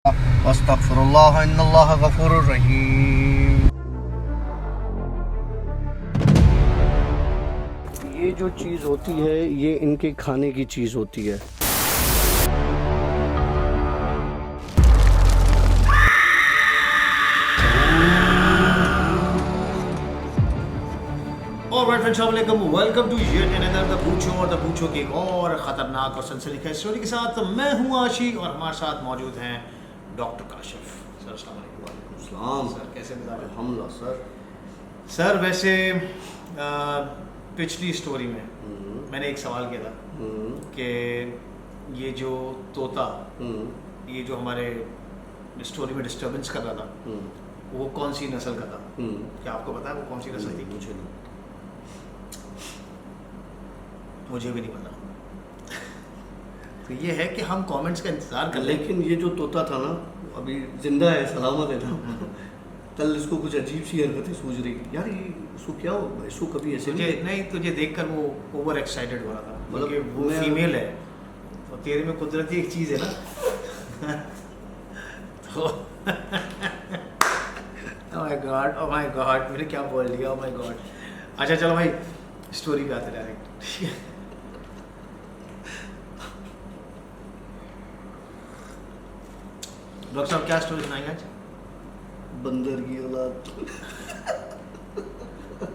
अस्तगफिरुल्लाह इन्नल्लाह गफूरुर रहीम। ये जो चीज़ होती है ये इनके खाने की चीज़ होती है। Welcome to yet another the पूछो और द पूछो की एक और ख़तरनाक और सनसनीखेज स्टोरी के साथ मैं हूँ आशी और हमारे साथ मौजूद हैं डॉक्टर काशिफ सर। अस्सलाम वालेकुम सर, कैसे मिजाज? अल्हम्दुलिल्लाह सर वैसे पिछली स्टोरी में मैंने एक सवाल किया था कि ये जो तोता ये जो हमारे स्टोरी में डिस्टर्बेंस कर रहा था वो कौन सी नस्ल का था? क्या आपको पता है वो कौन सी नस्ल थी? मुझे नहीं, मुझे भी नहीं पता। तो ये है कि हम कमेंट्स का इंतज़ार कर लें। लेकिन ये जो तोता था ना अभी जिंदा है, सलामत है ना। कल इसको कुछ अजीब सी हरकतें सूझ रही यार, ये इसको क्या हो, इसको कभी ऐसे तुझे देखकर वो ओवर एक्साइटेड हो रहा था, मतलब मतलब वो फीमेल है और तेरे में कुदरती एक चीज़ है ना। तो ओह माय गॉड मैंने क्या बोल दिया, ओह माय गॉड। अच्छा चलो भाई स्टोरी पे आते डायरेक्ट। डॉक्टर साहब क्या स्टोरी सुनाएंगे आज? बंदर की औलाद,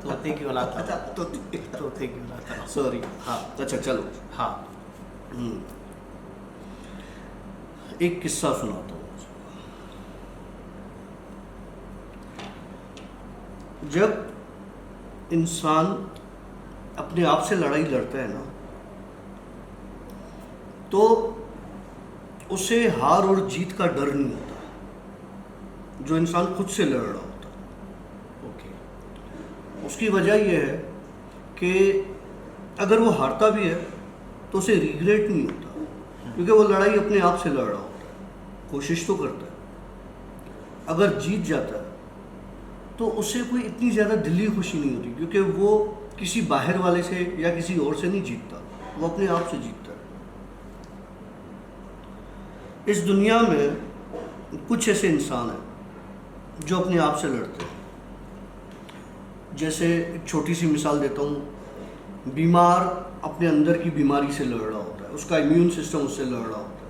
तोते की औलाद था। अच्छा तोते की औलाद था, सॉरी। हाँ अच्छा चलो, हाँ एक किस्सा सुनाता हूँ। जब इंसान अपने आप से लड़ाई लड़ता है ना तो उसे हार और जीत का डर नहीं होता, जो इंसान खुद से लड़ रहा होता। ओके। उसकी वजह यह है कि अगर वो हारता भी है तो उसे रिग्रेट नहीं होता, क्योंकि वो लड़ाई अपने आप से लड़ रहा होता है, कोशिश तो करता है। अगर जीत जाता है तो उसे कोई इतनी ज़्यादा दिली खुशी नहीं होती, क्योंकि वो किसी बाहर वाले से या किसी और से नहीं जीतता, वो अपने आप से जीतता है। इस दुनिया में कुछ ऐसे इंसान हैं जो अपने आप से लड़ते हैं। जैसे एक छोटी सी मिसाल देता हूँ, बीमार अपने अंदर की बीमारी से लड़ रहा होता है, उसका इम्यून सिस्टम उससे लड़ रहा होता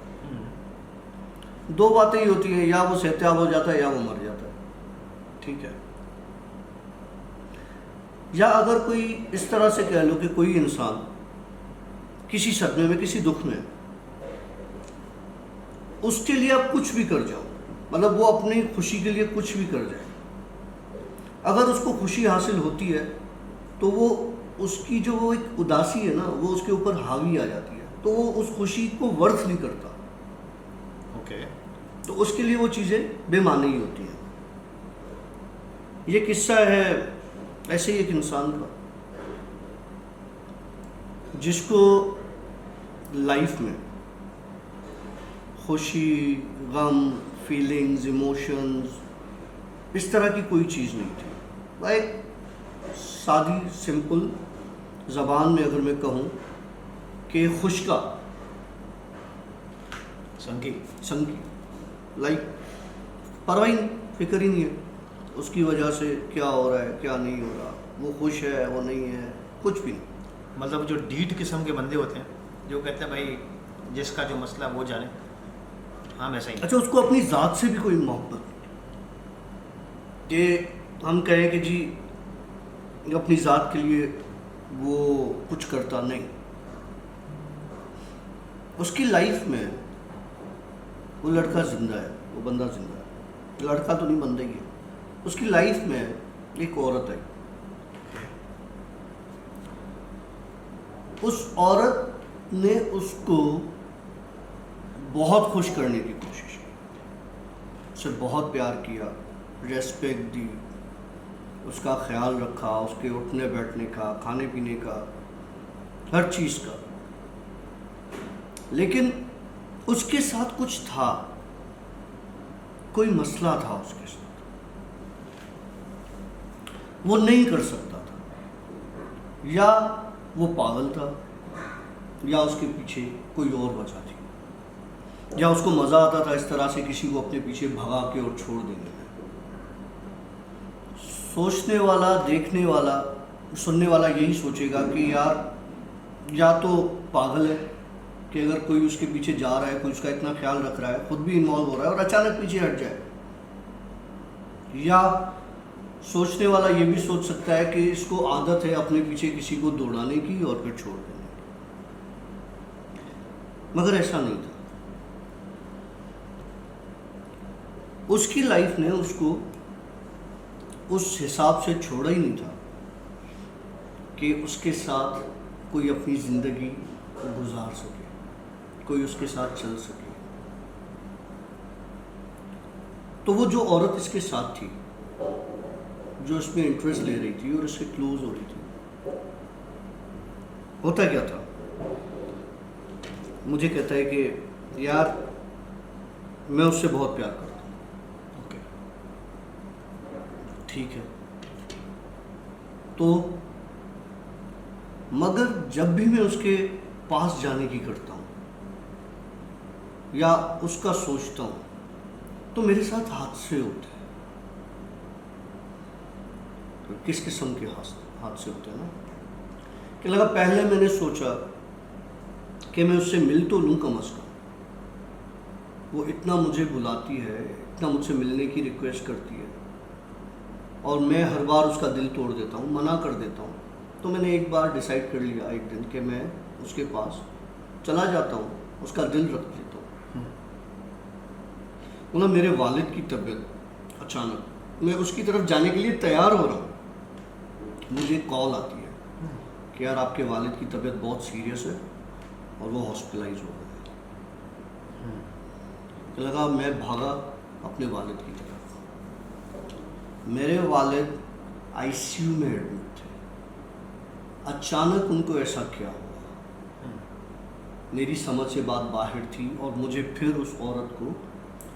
है। दो बातें ही होती हैं, या वो सेहतयाब हो जाता है या वो मर जाता है, ठीक है। या अगर कोई इस तरह से कह लो कि कोई इंसान किसी सदमे में, किसी दुख में, उसके लिए आप कुछ भी कर जाओ, मतलब वो अपनी खुशी के लिए कुछ भी कर जाए, अगर उसको खुशी हासिल होती है तो वो उसकी जो वो एक उदासी है ना वो उसके ऊपर हावी आ जाती है, तो वो उस खुशी को वर्थ नहीं करता। ओके। तो उसके लिए वो चीज़ें बेमानी ही होती हैं। ये किस्सा है ऐसे ही एक इंसान का जिसको लाइफ में खुशी, गम, फीलिंग्स, इमोशंस, इस तरह की कोई चीज़ नहीं थी। लाइक सादी सिंपल ज़बान में अगर मैं कहूँ कि खुशका संगी, लाइक परवाही नहीं, फिक्र ही नहीं है उसकी वजह से क्या हो रहा है क्या नहीं हो रहा, वो खुश है वो नहीं है, कुछ भी नहीं। मतलब जो डीट किस्म के बंदे होते हैं जो कहते हैं भाई जिसका जो मसला वो जाने, हम ऐसा ही। अच्छा, उसको अपनी ज़ात से भी कोई मोहब्बत कि हम कहें कि जी अपनी ज़ात के लिए वो कुछ करता नहीं। उसकी लाइफ में वो लड़का जिंदा है, वो बंदा जिंदा है, लड़का तो नहीं बंदा ही है। उसकी लाइफ में एक औरत आई, उस औरत ने उसको बहुत खुश करने की कोशिश की, उसे बहुत प्यार किया, रेस्पेक्ट दी, उसका ख्याल रखा, उसके उठने बैठने का, खाने पीने का, हर चीज़ का। लेकिन उसके साथ कुछ था, कोई मसला था उसके साथ, वो नहीं कर सकता था, या वो पागल था या उसके पीछे कोई और वजह थी। या उसको मज़ा आता था इस तरह से किसी को अपने पीछे भगा के और छोड़ देने में। सोचने वाला, देखने वाला, सुनने वाला यही सोचेगा कि यार या तो पागल है कि अगर कोई उसके पीछे जा रहा है, कोई उसका इतना ख्याल रख रहा है, खुद भी इन्वॉल्व हो रहा है और अचानक पीछे हट जाए, या सोचने वाला ये भी सोच सकता है कि इसको आदत है अपने पीछे किसी को दौड़ाने की और फिर छोड़ देने की। मगर ऐसा नहीं था। उसकी लाइफ ने उसको उस हिसाब से छोड़ा ही नहीं था कि उसके साथ कोई अपनी ज़िंदगी गुजार सके, कोई उसके साथ चल सके। तो वो जो औरत इसके साथ थी, जो इसमें इंटरेस्ट ले रही थी और इससे क्लोज हो रही थी, होता क्या था, मुझे कहता है कि यार मैं उससे बहुत प्यार करता हूँ। ओके, ठीक है। तो मगर जब भी मैं उसके पास जाने की करता हूँ या उसका सोचता हूँ तो मेरे साथ हादसे होते हैं। तो किस किस्म के हादसे होते हैं ना, कि लगा पहले मैंने सोचा कि मैं उससे मिल तो लूँ कम से कम। वो इतना मुझे बुलाती है, इतना मुझसे मिलने की रिक्वेस्ट करती है और मैं हर बार उसका दिल तोड़ देता हूँ, मना कर देता हूँ। तो मैंने एक बार डिसाइड कर लिया एक दिन कि मैं उसके पास चला जाता हूँ, उसका दिल रख लेता हूँ। बोला मेरे वालिद की तबीयत, अचानक मैं उसकी तरफ जाने के लिए तैयार हो रहा हूँ, मुझे कॉल आती है कि यार आपके वालिद की तबीयत बहुत सीरियस है और वो हॉस्पिटलाइज हो गए। तो लगा मैं भागा अपने वालिद की तरफ। मेरे वालिद आईसीयू में एडमिट थे। अचानक उनको ऐसा क्या हुआ, मेरी समझ से बात बाहर थी और मुझे फिर उस औरत को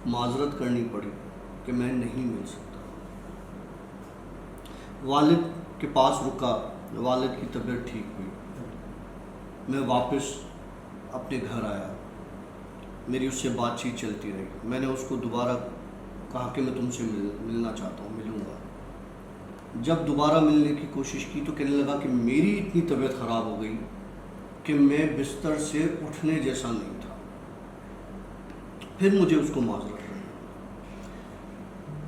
माजरत करनी पड़ी कि मैं नहीं मिल सकता। वालिद के पास रुका, वालिद की तबीयत ठीक हुई, मैं वापस अपने घर आया, मेरी उससे बातचीत चलती रही। मैंने उसको दोबारा कहा कि मैं तुमसे मिलना चाहता हूँ, मिलूँगा। जब दोबारा मिलने की कोशिश की तो कहने लगा कि मेरी इतनी तबीयत ख़राब हो गई कि मैं बिस्तर से उठने जैसा नहीं था। फिर मुझे उसको माजरत करनी पड़ी।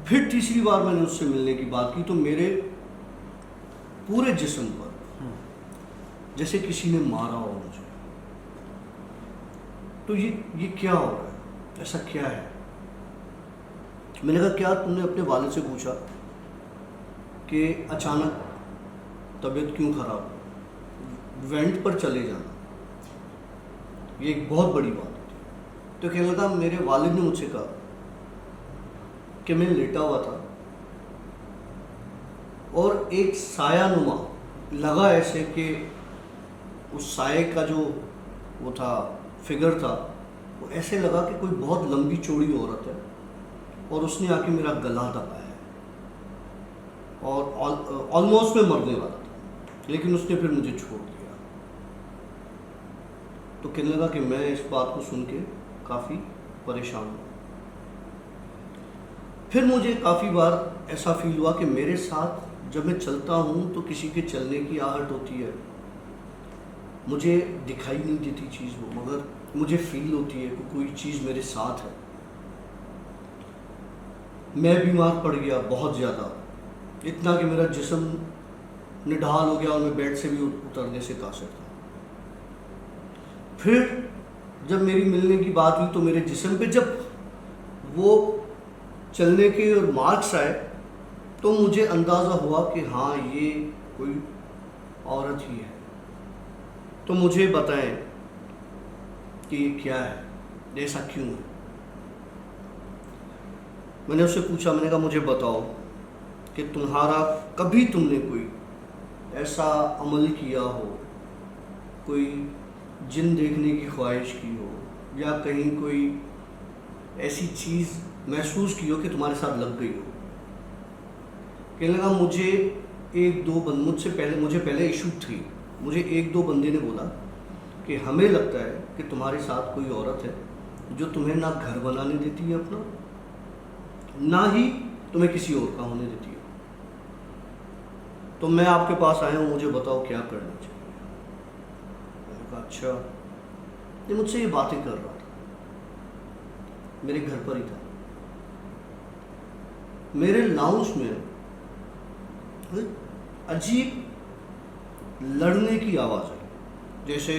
फिर तीसरी बार मैंने उससे मिलने की बात की तो मेरे पूरे जिस्म पर जैसे किसी ने मारा हो मुझे। तो ये क्या हो रहा है, ऐसा क्या है? मैंने कहा क्या तुमने अपने वालिद से पूछा कि अचानक तबीयत क्यों खराब, वेंट पर चले जाना ये एक बहुत बड़ी बात होती है। तो कहने लगा मेरे वालिद ने मुझसे कहा कि मैं लेटा हुआ था और एक साया नुमा लगा, ऐसे कि उस साये का जो वो था फिगर था, वो ऐसे लगा कि कोई बहुत लंबी चौड़ी औरत है और उसने आके मेरा गला दबाया है और ऑलमोस्ट मैं मरने वाला था, लेकिन उसने फिर मुझे छोड़ दिया। तो कहने लगा कि मैं इस बात को सुन के काफ़ी परेशान हुआ। फिर मुझे काफ़ी बार ऐसा फील हुआ कि मेरे साथ जब मैं चलता हूँ तो किसी के चलने की आहट होती है, मुझे दिखाई नहीं देती चीज़ वो, मगर मुझे फील होती है कि कोई चीज़ मेरे साथ है। मैं बीमार पड़ गया बहुत ज़्यादा, इतना कि मेरा जिस्म निढाल हो गया और मैं बेड से भी उतरने से कासिर था। फिर जब मेरी मिलने की बात हुई तो मेरे जिस्म पे जब वो चलने के और मार्क्स आए तो मुझे अंदाज़ा हुआ कि हाँ ये कोई औरत ही है। तो मुझे बताएं कि ये क्या है, ऐसा क्यों है? मैंने उससे पूछा, मैंने कहा मुझे बताओ कि कभी तुमने कोई ऐसा अमल किया हो, कोई जिन देखने की ख्वाहिश की हो या कहीं कोई ऐसी चीज़ महसूस की हो कि तुम्हारे साथ लग गई हो? कहने लगा मुझे पहले इशू थी, मुझे एक दो बंदे ने बोला कि हमें लगता है कि तुम्हारे साथ कोई औरत है जो तुम्हें ना घर बनाने देती है अपना, ना ही तुम्हें किसी और का होने देती है। तो मैं आपके पास आया हूँ, मुझे बताओ क्या करना चाहिए। मैंने कहा अच्छा। ये मुझसे ये बातें कर रहा था, मेरे घर पर ही था। मेरे लाउंज में अजीब लड़ने की आवाज़ आई, जैसे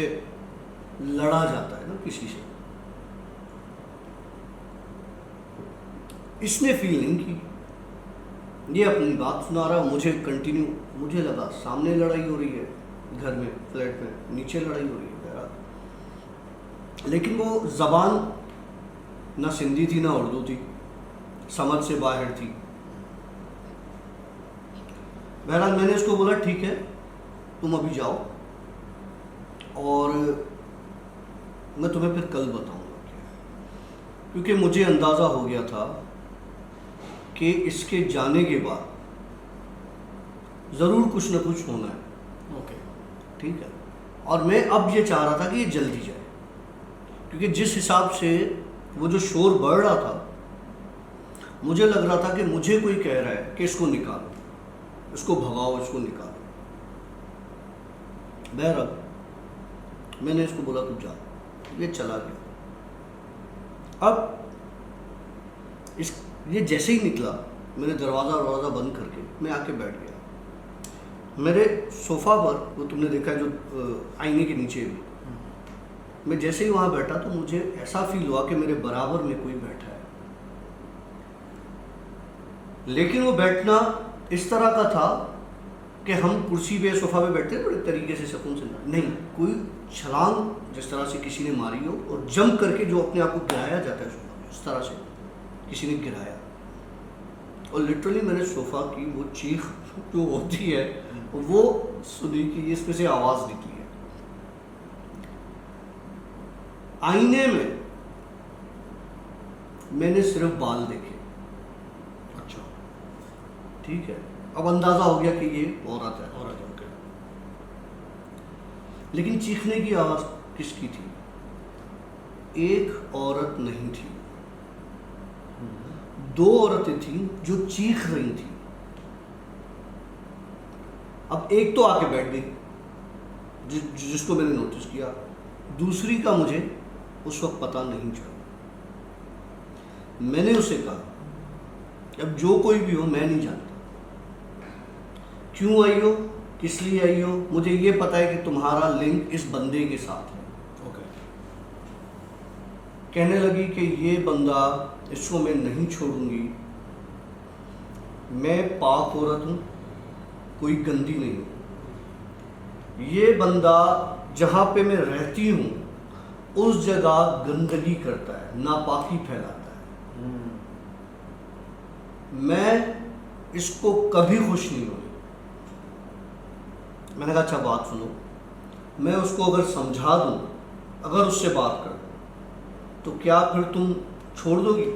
लड़ा जाता है ना किसी से। इसने फील नहीं की, ये अपनी बात सुना रहा, मुझे कंटिन्यू। मुझे लगा सामने लड़ाई हो रही है, घर में, फ्लैट में, नीचे लड़ाई हो रही है बहरहाल। लेकिन वो ज़बान ना सिंधी थी ना उर्दू थी, समझ से बाहर थी। बहरहाल मैंने उसको बोला ठीक है, तुम अभी जाओ और मैं तुम्हें फिर कल बताऊंगा। क्योंकि मुझे अंदाज़ा हो गया था कि इसके जाने के बाद ज़रूर कुछ ना कुछ होना है। ओके, ठीक है। और मैं अब ये चाह रहा था कि ये जल्दी जाए, क्योंकि जिस हिसाब से वो जो शोर बढ़ रहा था, मुझे लग रहा था कि मुझे कोई कह रहा है कि इसको निकालो, इसको भगाओ, इसको निकालो। बहरहाल मैंने इसको बोला तू जा, ये चला गया। अब ये जैसे ही निकला, मैंने दरवाज़ा बंद करके मैं आके बैठ गया मेरे सोफ़ा पर। वो तुमने देखा जो आईने के नीचे भी, मैं जैसे ही वहाँ बैठा तो मुझे ऐसा फील हुआ कि मेरे बराबर में कोई बैठा है। लेकिन वो बैठना इस तरह का था कि हम कुर्सी पे, सोफ़ा पे बैठते हैं बड़े तरीके से, सुकून से। नहीं, कोई छलांग जिस तरह से किसी ने मारी हो और जंप करके जो अपने आप को गिराया जाता है सोफ़ा पे, उस तरह से किसी ने गिराया। और लिटरली मैंने सोफ़ा की वो चीख जो होती है वो सुनी कि इसमें से आवाज़ निकली है। आईने में मैंने सिर्फ बाल देखे। अच्छा, ठीक है, अब अंदाज़ा हो गया कि ये औरत है। और ओके। लेकिन चीखने की आवाज़ किसकी थी? एक औरत नहीं थी, दो औरतें थीं जो चीख रही थी। अब एक तो आके बैठ गई, जिसको मैंने नोटिस किया। दूसरी का मुझे उस वक्त पता नहीं चला। मैंने उसे कहा अब जो कोई भी हो, मैं नहीं जानता क्यों आई हो, किस लिए आई हो। मुझे ये पता है कि तुम्हारा लिंक इस बंदे के साथ है। ओके। कहने लगी कि ये बंदा, इसको मैं नहीं छोड़ूंगी, मैं पाक औरत हूँ, कोई गंदी नहीं हूँ। ये बंदा जहाँ पे मैं रहती हूँ उस जगह गंदगी करता है, नापाकी फैलाता है। मैं इसको कभी खुश नहीं हुई। मैंने कहा अच्छा बात सुनो, मैं उसको अगर समझा दूँ, अगर उससे बात कर दूँ, तो क्या फिर तुम छोड़ दोगी?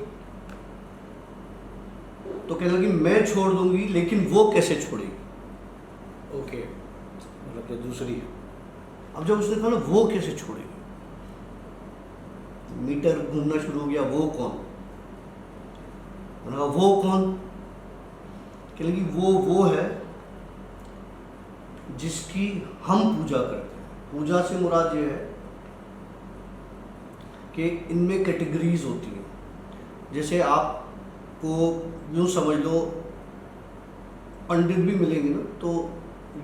तो कहने लगी मैं छोड़ दूंगी, लेकिन वो कैसे छोड़ेगी? ओके, मतलब जो दूसरी है। अब जब उसने कहा ना वो कैसे छोड़ेगी, मीटर घूमना शुरू हो गया। वो कौन? मैंने कहा वो कौन? कहने लगी वो है जिसकी हम पूजा करते हैं। पूजा से मुराद ये है कि इनमें कैटेगरीज होती हैं। जैसे आपको यूँ समझ लो, पंडित भी मिलेंगे ना, तो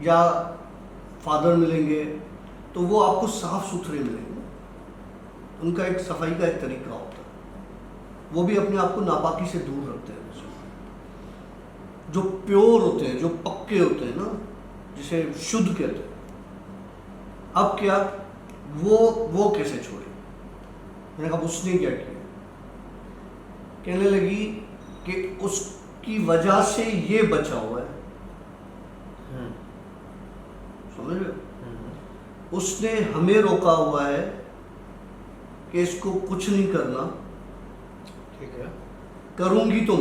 या फादर मिलेंगे, तो वो आपको साफ सुथरे मिलेंगे ना। उनका एक सफाई का एक तरीका होता है, वो भी अपने आप को नापाकी से दूर रखते हैं। जो प्योर होते हैं, जो पक्के होते हैं ना, जिसे शुद्ध कहते हैं। अब क्या वो कैसे छोड़े? मैंने कहा उसने क्या किया? कहने लगी कि उसकी वजह से ये बचा हुआ है। समझ रहे हो? उसने हमें रोका हुआ है कि इसको कुछ नहीं करना। ठीक है, करूंगी तो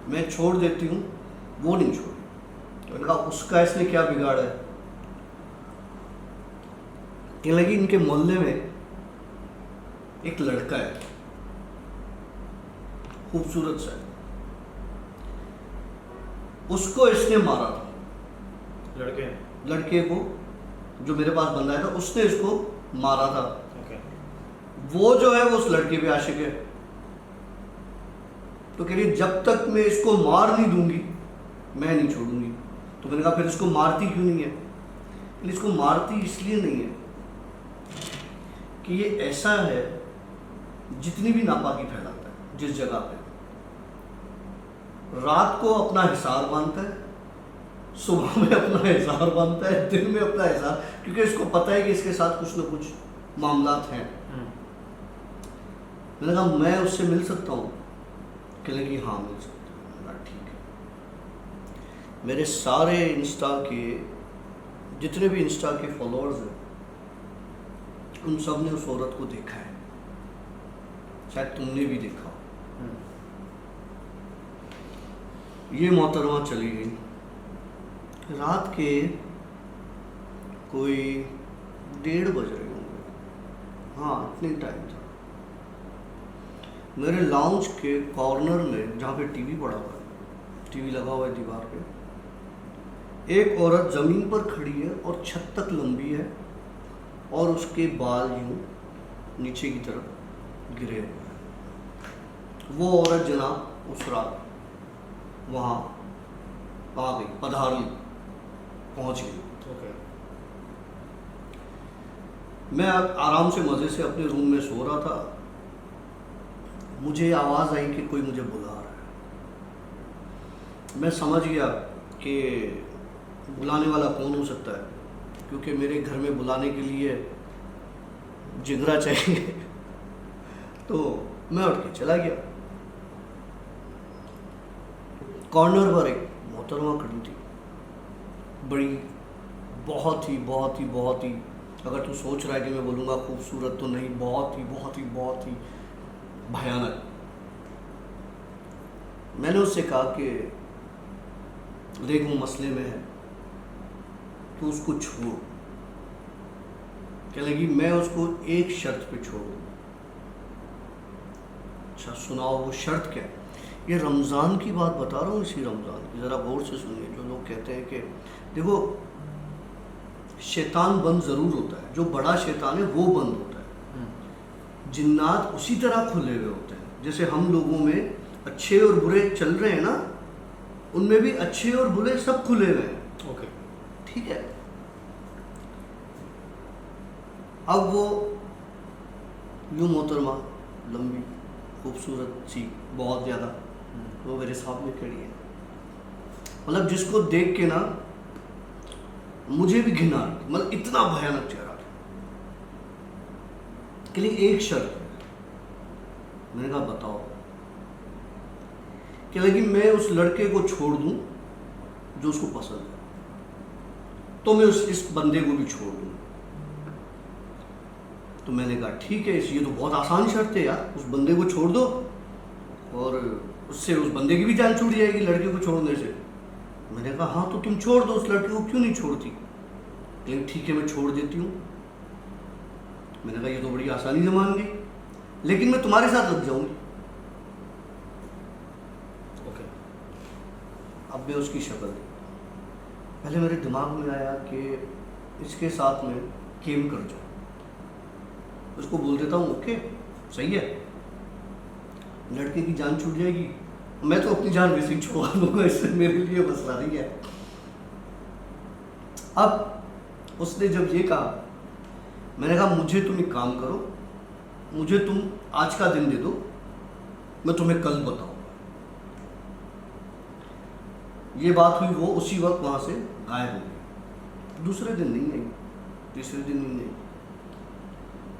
मैं छोड़ देती हूँ, वो नहीं छोड़ी। मैंने कहा उसका इसने क्या बिगाड़ा है? कहने लगी इनके मोहल्ले में एक लड़का है, खूबसूरत सा है, उसको इसने मारा था, लड़के को जो मेरे पास बंदा है था उसने इसको मारा था। वो जो है वो उस लड़के पे आशिक है, तो कह रही जब तक मैं इसको मार नहीं दूंगी मैं नहीं छोड़ूंगी। तो मैंने कहा फिर इसको मारती क्यों नहीं है? इसको मारती इसलिए नहीं है कि ये ऐसा है जितनी भी नापाकी फैलाता है जिस जगह पे, रात को अपना हिसार बांधता है, सुबह में अपना हिसार बांधता है, दिन में अपना हिसार, क्योंकि इसको पता है कि इसके साथ कुछ ना कुछ मामलात हैं। मैंने कहा मैं उससे मिल सकता हूँ? कहने लगी हाँ मिल सकता हूँ। मैंने कहा ठीक है। मेरे सारे इंस्टा के जितने भी इंस्टा के फॉलोअर्स हैं उन सब ने उस औरत को देखा है, शायद तुमने भी देखा हो। ये मोहतरमा चली गई, रात के कोई 1:30 बज रहे होंगे, हाँ इतने टाइम था। मेरे लाउंज के कॉर्नर में जहाँ पे टीवी पड़ा हुआ है, टीवी लगा हुआ है दीवार पे, एक औरत ज़मीन पर खड़ी है और छत तक लंबी है और उसके बाल यूँ नीचे की तरफ गिरे हुए हैं। वो औरत जनाब उस रात वहाँ आ गई, पधार ली, पहुँच गई। मैं आराम से मज़े से अपने रूम में सो रहा था, मुझे आवाज़ आई कि कोई मुझे बुला रहा है। मैं समझ गया कि बुलाने वाला कौन हो सकता है, क्योंकि मेरे घर में बुलाने के लिए जिगरा चाहिए। तो मैं उठ के चला गया। कॉर्नर पर एक मोहतरमा खड़ी थी, बड़ी, बहुत ही, अगर तू सोच रहा है कि मैं बोलूँगा खूबसूरत तो नहीं, बहुत ही भयानक। मैंने उससे कहा कि देख वो मसले में है, तो उसको छोड़। क्या लगी मैं उसको एक शर्त पे छोड़ दूँ। अच्छा सुनाओ वो शर्त क्या है? ये रमज़ान की बात बता रहा हूँ, इसी रमज़ान की, ज़रा गौर से सुनिए। जो लोग कहते हैं कि देखो शैतान बंद ज़रूर होता है, जो बड़ा शैतान है वो बंद होता है, जिन्नात उसी तरह खुले हुए होते हैं। जैसे हम लोगों में अच्छे और बुरे चल रहे हैं ना, उनमें भी अच्छे और बुरे सब खुले हुए हैं। ओके, ठीक है। अब वो यूँ मोहतरमा, लंबी, खूबसूरत सी, बहुत ज़्यादा, वो मेरे सामने खड़ी है। मतलब जिसको देख के ना मुझे भी घिना, मतलब इतना भयानक चेहरा था। के लिए एक शर्त है। मैंने कहा बताओ। कि लगी मैं उस लड़के को छोड़ दूं जो उसको पसंद है, तो मैं इस बंदे को भी छोड़ दूं। तो मैंने कहा ठीक है, ये तो बहुत आसान शर्त है यार, उस बंदे को छोड़ दो और उससे उस बंदे की भी जान छूट जाएगी लड़के को छोड़ने से। मैंने कहा हाँ तो तुम छोड़ दो, उस लड़के को क्यों नहीं छोड़ती? लेकिन ठीक है मैं छोड़ देती हूँ। मैंने कहा ये तो बड़ी आसानी से मान गई, लेकिन मैं तुम्हारे साथ लग जाऊंगी। ओके। अब मैं उसकी शक्ल देखी, पहले मेरे दिमाग में आया कि इसके साथ में गेम कर जाऊँ, उसको बोल देता हूँ ओके सही है, लड़के की जान छूट जाएगी, मैं तो अपनी जान वैसे ही छुड़ा दूंगा, इससे मेरे लिए मसला नहीं है। अब उसने जब ये कहा, मैंने कहा मुझे तुम एक काम करो, मुझे तुम आज का दिन दे दो, मैं तुम्हें कल बताऊंगा। ये बात हुई, वो उसी वक्त वहां से गायब हो गई। दूसरे दिन नहीं आई, तीसरे दिन नहीं आई,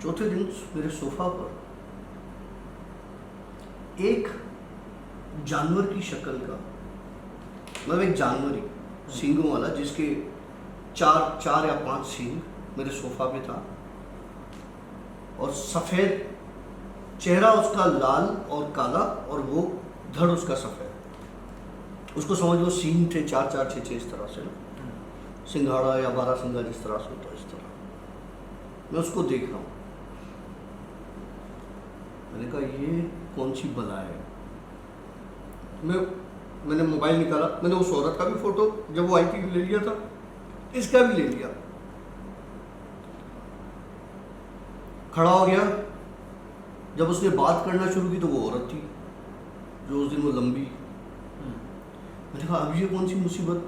चौथे दिन मेरे सोफा पर एक जानवर की शक्ल का, मतलब एक जानवर ही सींगों वाला, जिसके चार या 5 सींग मेरे सोफा पे था, और सफ़ेद चेहरा उसका लाल और काला, और वो धड़ उसका सफ़ेद। उसको समझ लो सींग थे 4 4 6 6 इस तरह से ना, सिंघाड़ा या 12 सिंघा जिस तरह से होता है, इस तरह। मैं उसको देख रहा हूँ। मैंने कहा ये कौन सी बला है। मैंने मोबाइल निकाला, मैंने उस औरत का भी फोटो जब वो आई थी ले लिया था, इसका भी ले लिया। खड़ा हो गया, जब उसने बात करना शुरू की तो वो औरत थी जो उस दिन वो लंबी। मैंने कहा अब ये कौन सी मुसीबत,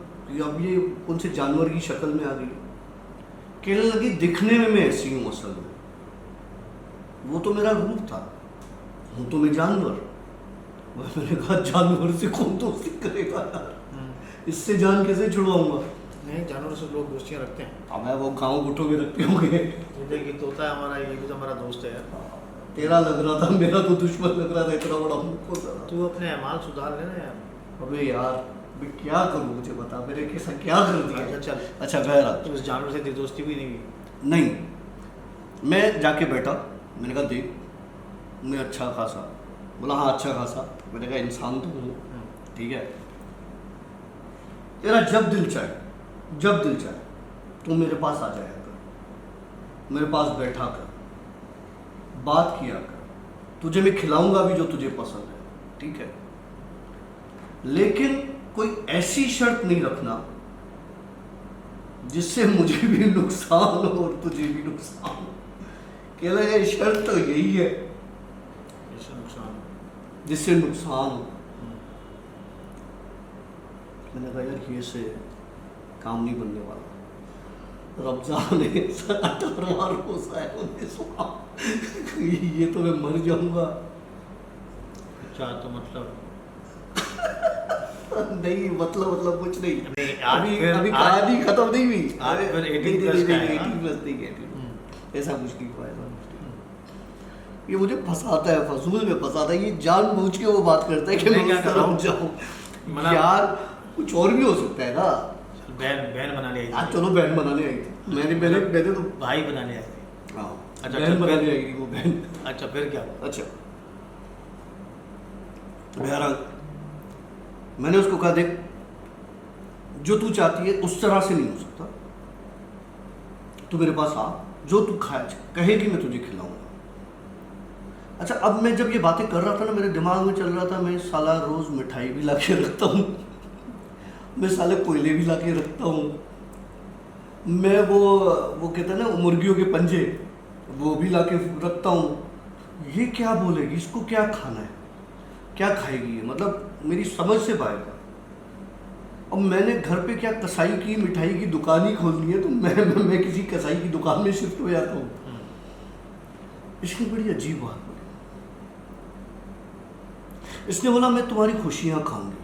अब ये कौन से जानवर की शक्ल में आ गई। कहने लगी दिखने में मैं ऐसी हूँ, असल में वो तो मेरा रूप था, हूँ तो मैं जानवर। मैंने कहा जानवर से कौन दोस्ती करेगा यार, इससे जान कैसे छुड़वाऊंगा। नहीं, जानवर से लोग दोस्तियाँ रखते हैं। अब मैं वो गाँव गुठों में रखते होंगे। तोते की तोता है हमारा, ये भी तो हमारा दोस्त है यार। तेरा लग रहा था, मेरा तो दुश्मन लग रहा था, इतना बड़ा मुझको था। तू अपने अमाल सुधार लेना यार। अबे यार मैं क्या करूँ, मुझे बता, मेरे कैसा क्या कर दिया। अच्छा चल, अच्छा बहरा तो उस जानवर से तेरी दोस्ती भी नहीं हुई? नहीं, मैं जाके बैठा, मैंने कहा देख मैं अच्छा खासा, बोला हाँ अच्छा खासा। मैंने कहा इंसान तो हूँ, ठीक है, तेरा जब दिल चाहे तू मेरे पास आ जाया कर, मेरे पास बैठा कर, बात किया कर, तुझे मैं खिलाऊंगा भी जो तुझे पसंद है, ठीक है, लेकिन कोई ऐसी शर्त नहीं रखना जिससे मुझे भी नुकसान हो और तुझे भी नुकसान हो। कह रहा है शर्त तो यही है, जिससे नुकसान हो। मैंने कहा यार ये से काम नहीं बनने वाला, रमजान है, 18वां रोज़ा है, 19वां, ये तो मैं मर जाऊंगा। अच्छा तो मतलब नहीं मतलब कुछ नहीं, अभी कहानी खत्म नहीं हुई। आज फिर 18 प्लस का है, ऐसा कुछ नहीं हुआ, ये मुझे फंसाता है, फसूल में फंसाता है, ये जानबूझ के वो बात करता है कि मैं उस तरफ जाऊं। यार कुछ और भी हो सकता है ना। बहन बनाने आई आज चलो बहन बनाने आई थी, मैंने तो भाई बनाने आए थे। हाँ अच्छा, बहन बनाने आई थी वो बहन। अच्छा फिर क्या? अच्छा बहरहाल मैंने उसको कहा देख जो तू चाहती है उस तरह से नहीं हो सकता, तू मेरे पास आ, जो तू कहेगी मैं तुझे खिलाऊंगा। अच्छा अब मैं जब ये बातें कर रहा था ना, मेरे दिमाग में चल रहा था मैं साला रोज मिठाई भी ला के रखता हूँ, मैं साले कोयले भी ला के रखता हूँ, मैं वो कहते हैं ना मुर्गियों के पंजे वो भी ला के रखता हूँ। ये क्या बोलेगी, इसको क्या खाना है, क्या खाएगी ये, मतलब मेरी समझ से बाहर का। अब मैंने घर पे क्या कसाई की मिठाई की दुकान ही खोलनी है, तो मैं किसी कसाई की दुकान में शिफ्ट हो जाता हूँ। इसने बड़ी अजीब बात बोली, इसने बोला मैं तुम्हारी खुशियां खाऊंगी।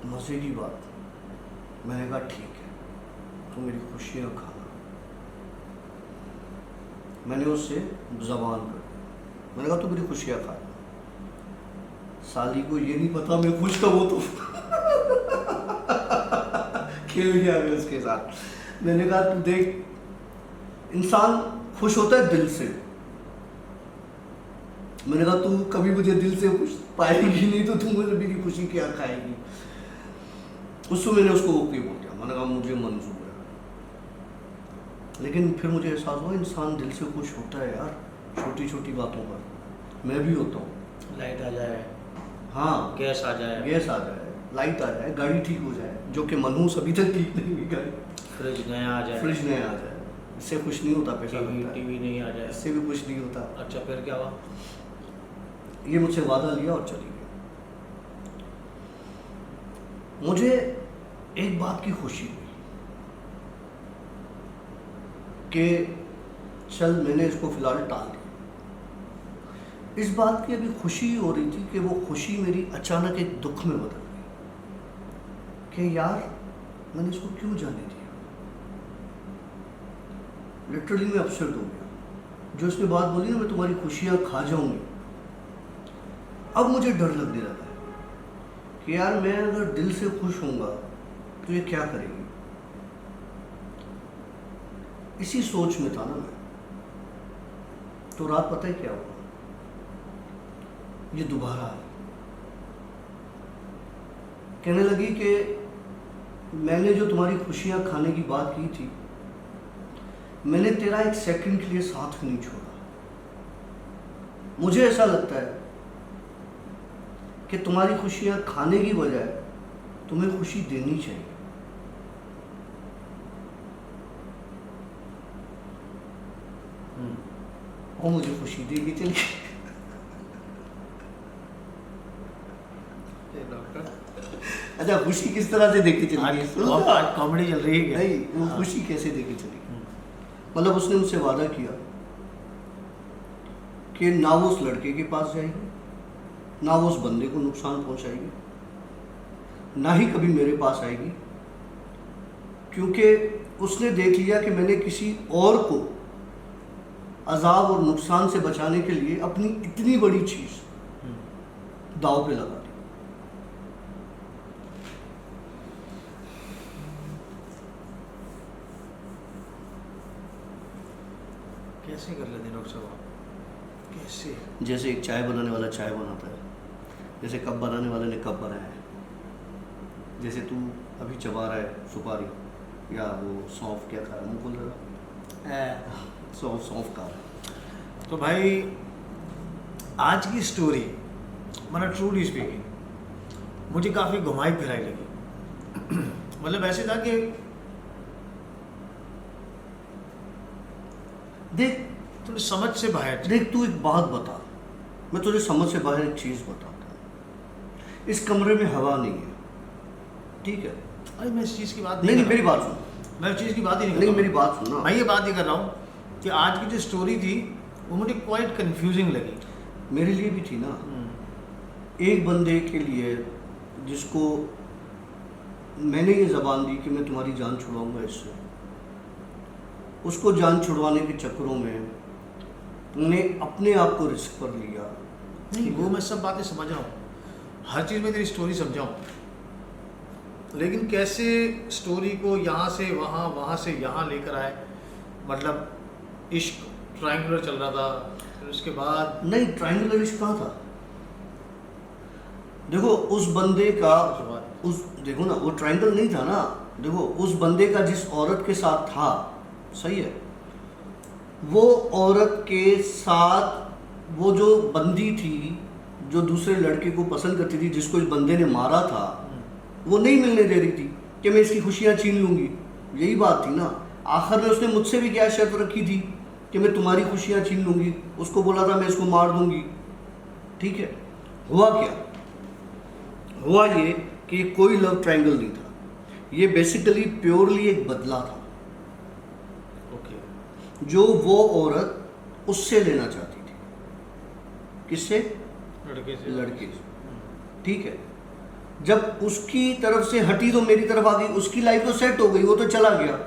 मजे की बात। मैंने कहा ठीक है तुम मेरी खुशियां खाना। मैंने उससे जबान कर दी, मैंने कहा तू मेरी खुशियां खा। साली को ये नहीं पता मैं खुश था, वो तो खेल गया मैं उसके साथ। मैंने कहा तू देख इंसान खुश होता है दिल से, मैंने कहा तू कभी मुझे दिल से खुश पाएगी नहीं तो तू मुझे मेरी खुशी क्या खाएगी। उससे मैंने उसको ओके बोल दिया, मैंने कहा मुझे मंजूर है। लेकिन फिर मुझे एहसास हुआ इंसान दिल से खुश होता है यार, छोटी छोटी बातों पर। मैं भी होता हूँ, लाइट आ जाए, हाँ गैस आ जाए, लाइट आ जाए, गाड़ी ठीक हो जाए, जो कि मनहूस अभी तक ठीक नहीं हुई गाड़ी, फ्रिज नया आ जाए, इससे खुश नहीं होता, पैसा लगता है, टीवी नहीं आ जाए, इससे भी खुश नहीं होता। अच्छा फिर क्या हुआ? ये मुझसे वादा लिया और चली गई। मुझे एक बात की खुशी हुई कि चल मैंने इसको फिलहाल टाल दिया। इस बात की अभी खुशी हो रही थी कि वो खुशी मेरी अचानक एक दुख में बदल गई कि यार मैंने इसको क्यों जाने दिया। लिटरली मैं अपसेट हो गया। जो इसने बात बोली ना मैं तुम्हारी खुशियां खा जाऊंगी, अब मुझे डर लगने लगा है कि यार मैं अगर दिल से खुश होऊंगा तो ये क्या करेगी। इसी सोच में था ना मैं, तो रात पता है क्या हुआ, ये दोबारा आई। कहने लगी कि मैंने जो तुम्हारी खुशियां खाने की बात की थी मैंने तेरा एक सेकंड के लिए साथ नहीं छोड़ा। मुझे ऐसा लगता है कि तुम्हारी खुशियां खाने की बजाय तुम्हें खुशी देनी चाहिए। और मुझे खुशी देगी चलिए। अच्छा, खुशी किस तरह से देखी चली? कॉमेडी चल रही है नहीं, वो खुशी कैसे देखी चली? मतलब उसने मुझसे वादा किया कि ना वो उस लड़के के पास जाएगी, ना वो उस बंदे को नुकसान पहुंचाएगी, ना ही कभी मेरे पास आएगी, क्योंकि उसने देख लिया कि मैंने किसी और को अजाब और नुकसान से बचाने के लिए अपनी इतनी बड़ी चीज दाव पे लगा दी। कैसे कर लेते डॉक्टर साहब? कैसे? जैसे एक चाय बनाने वाला चाय बनाता है, जैसे कप बनाने वाले ने कप बनाया है, जैसे तू अभी चबा रहा है सुपारी या वो सौंफ, क्या खा रहा है, मुँह खोल रहा, सौंफ खा रहा है। तो भाई आज की स्टोरी मतलब ट्रूली स्पीकिंग मुझे काफ़ी घुमाई फिराई लगी। मतलब ऐसे था कि देख, थोड़ी समझ से बाहर थी। देख तू एक बात बता, मैं तुझे समझ से बाहर एक चीज़ बताता हूँ। इस कमरे में हवा नहीं है, ठीक है? अरे मैं इस चीज़ की बात नहीं, कर मेरी रहा बात सुन। हूँ। मैं उस चीज़ की बात ही नहीं कर नहीं, रहा मेरी हूँ। बात सुन ना। मैं ये बात ही कर रहा हूँ कि आज की जो स्टोरी थी वो मुझे क्वाइट कंफ्यूजिंग लगी। मेरे लिए भी थी ना। एक बंदे के लिए जिसको मैंने ये ज़बान दी कि मैं तुम्हारी जान छुड़वाऊंगा इससे, उसको जान छुड़वाने के चक्करों में तुमने अपने आप को रिस्क पर लिया। नहीं, वो मैं सब बातें समझ रहा हूँ, हर चीज़ में तेरी स्टोरी समझाऊँ, लेकिन कैसे स्टोरी को यहाँ से वहाँ, वहाँ से यहाँ लेकर आए। मतलब इश्क ट्रायंगुलर चल रहा था, फिर उसके बाद नहीं, ट्रायंगुलर इश्क कहाँ था? देखो उस बंदे का, उस देखो ना, वो ट्रायंगल नहीं था ना। देखो उस बंदे का जिस औरत के साथ था, सही है, वो औरत के साथ वो जो बंदी थी जो दूसरे लड़के को पसंद करती थी, जिसको इस बंदे ने मारा था, वो नहीं मिलने दे रही थी कि मैं इसकी खुशियाँ छीन लूँगी। यही बात थी ना। आखिर में उसने मुझसे भी क्या शर्त रखी थी कि मैं तुम्हारी खुशियाँ छीन लूँगी। उसको बोला था मैं इसको मार दूँगी, ठीक है? हुआ क्या? हुआ ये कि कोई लव ट्रायंगल नहीं था, ये बेसिकली प्योरली एक बदला था जो वो औरत उससे लेना चाहती थी। किससे? लड़के से, ठीक है? जब उसकी तरफ से हटी तो मेरी तरफ आ गई, उसकी लाइफ तो सेट हो गई, वो तो चला गया,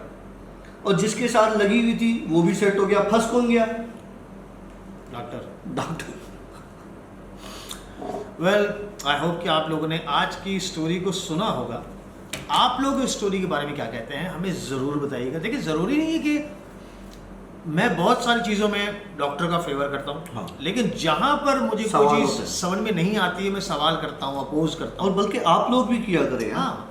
और जिसके साथ लगी हुई थी वो भी सेट हो गया। फंस कौन गया? डॉक्टर। वेल, आई होप कि आप लोगों ने आज की स्टोरी को सुना होगा। आप लोग इस स्टोरी के बारे में क्या कहते हैं हमें ज़रूर बताइएगा। देखिए, ज़रूरी नहीं है कि मैं बहुत सारी चीज़ों में डॉक्टर का फेवर करता हूँ, हाँ। लेकिन जहाँ पर मुझे कोई चीज़ समझ में नहीं आती है मैं सवाल करता हूँ, अपोज करता हूँ। और बल्कि आप लोग भी किया करें। हाँ,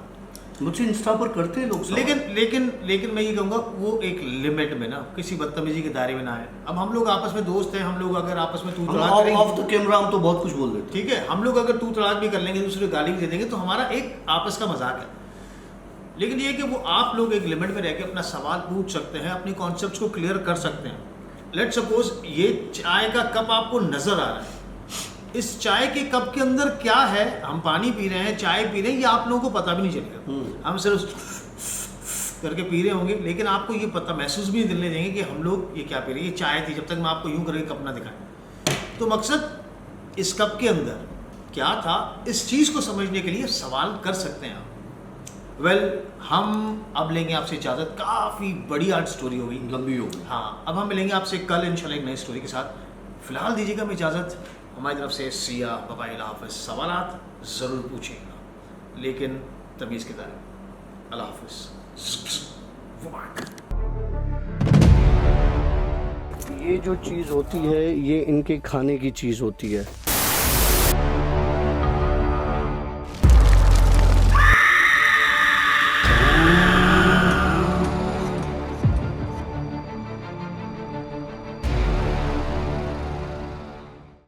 मुझे इंस्टा पर करते हैं लोग सवाल। लेकिन मैं ये कहूँगा वो एक लिमिट में ना, किसी बदतमीजी के दायरे में ना आए। अब हम लोग आपस में दोस्त हैं, हम लोग अगर आपस में तू तड़ाक करेंगे, ऑफ द कैमरा हम तो बहुत कुछ बोल देते हैं, ठीक है? हम लोग अगर तू तड़ाक भी कर लेंगे, दूसरे गाली भी दे देंगे, तो हमारा एक आपस का मजाक है। लेकिन ये कि वो आप लोग एक लिमिट में रह के अपना सवाल पूछ सकते हैं, अपनी कॉन्सेप्ट्स को क्लियर कर सकते हैं। लेट्स सपोज ये चाय का कप आपको नजर आ रहा है, इस चाय के कप के अंदर क्या है, हम पानी पी रहे हैं, चाय पी रहे हैं, ये आप लोगों को पता भी नहीं चलेगा। हम सिर्फ करके पी रहे होंगे, लेकिन आपको ये पता महसूस भी नहीं दिलने देंगे कि हम लोग ये क्या पी रहे हैं, ये चाय थी, जब तक मैं आपको यूं करके कप ना दिखाएं। तो मकसद इस कप के अंदर क्या था, इस चीज़ को समझने के लिए सवाल कर सकते हैं आप। वेल, हम अब लेंगे आपसे इजाज़त। काफ़ी बड़ी आज स्टोरी हो गई, लंबी हो गई। हाँ, अब हम मिलेंगे आपसे कल इंशाल्लाह एक नई स्टोरी के साथ। फिलहाल दीजिएगा हमें इजाज़त। हमारी तरफ से सिया बाय, अल्लाह हाफ़िज़। सवालात ज़रूर पूछिएगा, लेकिन तमीज़ के दायरे। अल्लाह हाफ़िज़। ये जो चीज़ होती है ये इनके खाने की चीज़ होती है।